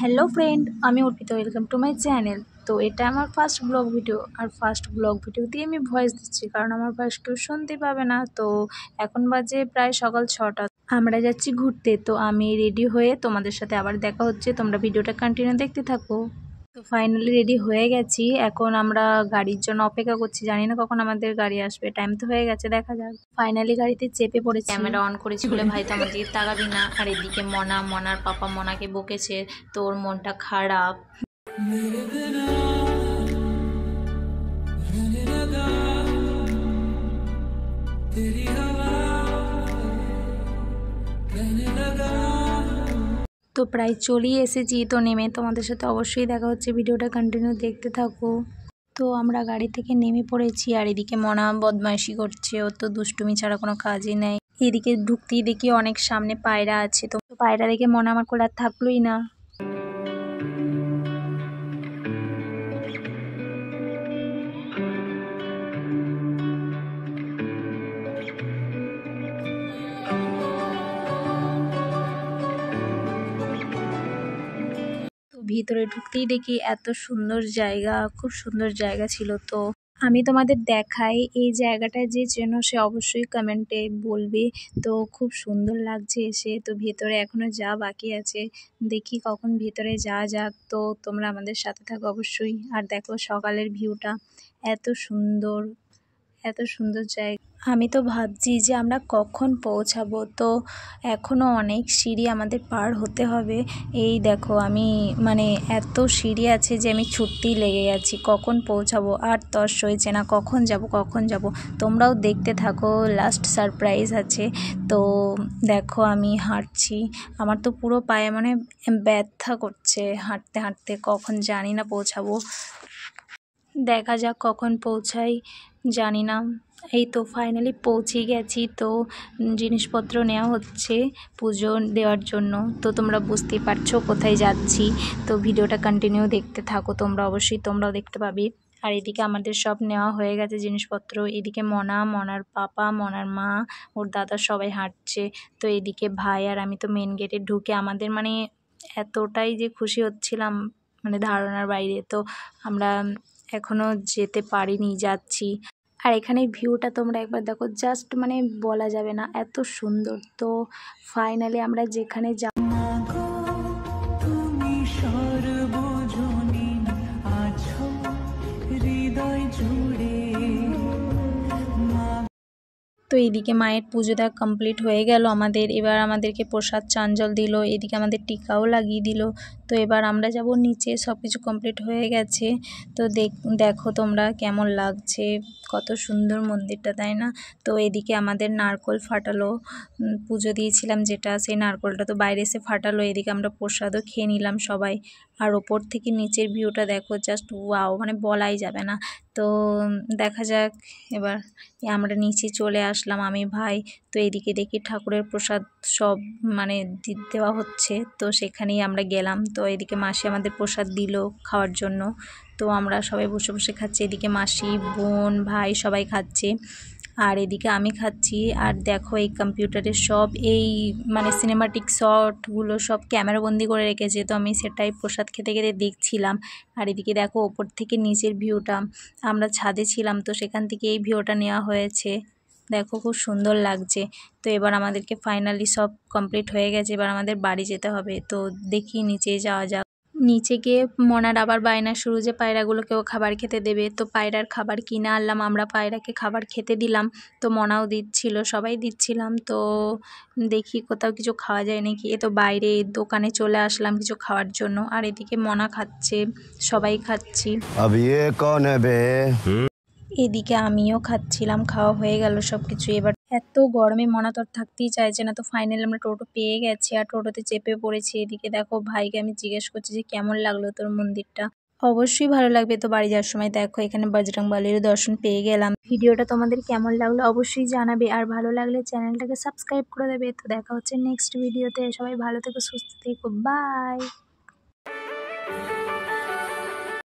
Hello friend, আমি Arpita. Welcome to my channel. তো এটা আমার ফার্স্ট ব্লগ ভিডিও, আর ফার্স্ট ব্লগ ভিডিওতেই আমি ভয়েস দিচ্ছি কারণ আমার ভয়েস কেউ শুনতে পাবে না। তো এখন বাজে প্রায় সকাল 6টা, আমরা যাচ্ছি ঘুরতে। তো আমি রেডি হয়ে তোমাদের সাথে আবার দেখা হচ্ছে, তোমরা ভিডিওটা কন্টিনিউ দেখতে থাকো। তো ফাইনালি রেডি হয়ে গেছি, এখন আমরা গাড়ির জন্য অপেক্ষা করছি, জানি না কখন আমাদের গাড়ি আসবে, টাইম তো হয়ে গেছে, দেখা যাক। ফাইনালি গাড়িতে চেপে পড়েছি। ক্যামেরা অন করেছি বলে ভাই তো আমার দিকে তাকাবি না। আর এদিকে মনার পাপা মনাকে বকেছে, তো ওর মনটা খারাপ। তো প্রায় চলেই এসেছি, তো নেমে তোমাদের সাথে অবশ্যই দেখা হচ্ছে, ভিডিওটা কন্টিনিউ দেখতে থাকো। তো আমরা গাড়ি থেকে নেমে পড়েছি, আর এদিকে মনা বদমাইশি করছে, ও তো দুষ্টুমি ছাড়া কোনো কাজই নেই। এদিকে ঢুকতেই দেখি অনেক সামনে পায়রা আছে, তো পায়রা দেখে মনা আমার কোলে আর থাকলোই না। তো ভিতরে ঢুকতেই দেখি এত সুন্দর জায়গা, খুব সুন্দর জায়গা ছিল। তো আমি তোমাদের দেখাই, এই জায়গাটা যে চেনো সে অবশ্যই কমেন্টে বলবে। তো খুব সুন্দর লাগছে এসে। তো ভেতরে এখনো যা বাকি আছে, দেখি কখন ভেতরে যাওয়া যাক। তো তোমরা আমাদের সাথে থাকো অবশ্যই। আর দেখো সকালের ভিউটা এত সুন্দর, এত সুন্দর জায়গা। আমি তো ভাবছি যে আমরা কখন পৌঁছাবো। তো এখনও অনেক সিঁড়ি আমাদের পার হতে হবে। এই দেখো আমি এত সিঁড়ি আছে যে আমি ছুটতেই লেগে যাচ্ছি, কখন পৌঁছাবো আর তর সইছে না, কখন যাব। তোমরাও দেখতে থাকো, লাস্ট সারপ্রাইজ আছে। তো দেখো আমি হাঁটছি, আমার তো পুরো পায়ে ব্যথা করছে হাঁটতে হাঁটতে, কখন জানি না পৌঁছাবো। দেখা যাক কখন পৌঁছাই, জানি না। এই তো ফাইনালি পৌঁছে গেছি। তো জিনিসপত্র নেওয়া হচ্ছে পুজো দেওয়ার জন্য। তো তোমরা বুঝতেই পারছো কোথায় যাচ্ছি। তো ভিডিওটা কন্টিনিউ দেখতে থাকো, তোমরা অবশ্যই তোমরাও দেখতে পাবে। আর এদিকে আমাদের সব নেওয়া হয়ে গেছে জিনিসপত্র। এদিকে মনার পাপা, মনার মা, ওর দাদা সবাই হাঁটছে। তো এদিকে ভাই আর আমি তো মেন গেটে ঢুকে আমাদের এতটাই যে খুশি হচ্ছিলাম, ধারণার বাইরে। তো আমরা এখনো যেতে পারিনি, যাচ্ছি। আর এখানে ভিউটা তোমরা একবার দেখো, জাস্ট বলা যাবে না, এত সুন্দর। তো ফাইনালি আমরা যেখানে তো এইদিকে মায়ের পুজো দেওয়া কমপ্লিট হয়ে গেল আমাদের। এবার আমাদেরকে প্রসাদ চাঞ্জল দিল, এদিকে আমাদের টিকাও লাগিয়ে দিল। তো এবার আমরা যাব নিচে, সব কিছু কমপ্লিট হয়ে গেছে। তো দেখো তোমরা কেমন লাগছে, কত সুন্দর মন্দিরটা, তাই না? তো এদিকে আমাদের নারকোল ফাটালো, পুজো দিয়েছিলাম যেটা, সেই নারকোলটা তো বাইরে এসে ফাটালো। এদিকে আমরা প্রসাদও খেয়ে নিলাম সবাই। আর ওপর থেকে নিচের ভিউটা দেখো, জাস্ট ওয়াও, বলাই যাবে না। তো দেখা যাক এবার। আমরা নিচে চলে আসলাম আমি ভাই। তো এদিকে দেখি ঠাকুরের প্রসাদ সব দেওয়া হচ্ছে, তো সেখানেই আমরা গেলাম। তো এদিকে মাসি আমাদের প্রসাদ দিল খাওয়ার জন্য। তো আমরা সবাই বসে বসে খাচ্ছি, এদিকে মাসি, বোন, ভাই সবাই খাচ্ছে, আর এদিকে আমি খাচ্ছি। আর দেখো এই কম্পিউটারের সব এই সিনেমাটিক শটগুলো সব ক্যামেরাবন্দি করে রেখেছে, তো আমি সেটাই প্রসাদ খেতে খেতে দেখছিলাম। আর এদিকে দেখো ওপর থেকে নিচের ভিউটা, আমরা ছাদে ছিলাম তো সেখান থেকে এই ভিউটা নেওয়া হয়েছে। দেখো খুব সুন্দর লাগছে। তো এবার আমাদেরকে ফাইনালি সব কমপ্লিট হয়ে গেছে, এবার আমাদের বাড়ি যেতে হবে। তো দেখি নিচে যাওয়া যাক। নিচে গিয়ে মনার আবার বায়না শুরু যে পায়রাগুলোকেও খাবার খেতে দেবে। তো পায়রার খাবার কিনে আনলাম, আমরা পায়রাকে খাবার খেতে দিলাম। তো মনাও দিচ্ছিল, সবাই দিচ্ছিলাম। তো দেখি কোথাও কিছু খাওয়া যায় নাকি। তো বাইরে দোকানে চলে আসলাম কিছু খাওয়ার জন্য। আর এদিকে মনা খাচ্ছে, সবাই খাচ্ছি। এদিকে আমিও খাচ্ছিলাম, খাওয়া হয়ে গেল সব কিছু। এবার এত গরমে মনা তো আর থাকতেই চাইছে না। তো ফাইনালি আমরা টোটো পেয়ে গেছি, আর টোটোতে চেপে পড়েছি। এদিকে দেখো ভাইকে আমি জিজ্ঞেস করছি যে কেমন লাগলো তোর মন্দিরটা। অবশ্যই ভালো লাগবে। তো বাড়ি যাওয়ার সময় দেখো এখানে বজরংবলীর দর্শন পেয়ে গেলাম। ভিডিওটা তোমাদের কেমন লাগলো অবশ্যই জানাবে, আর ভালো লাগলে চ্যানেলটাকে সাবস্ক্রাইব করে দেবে। তো দেখা হচ্ছে নেক্সট ভিডিওতে। সবাই ভালো থেকো, সুস্থ থেকো, বাই।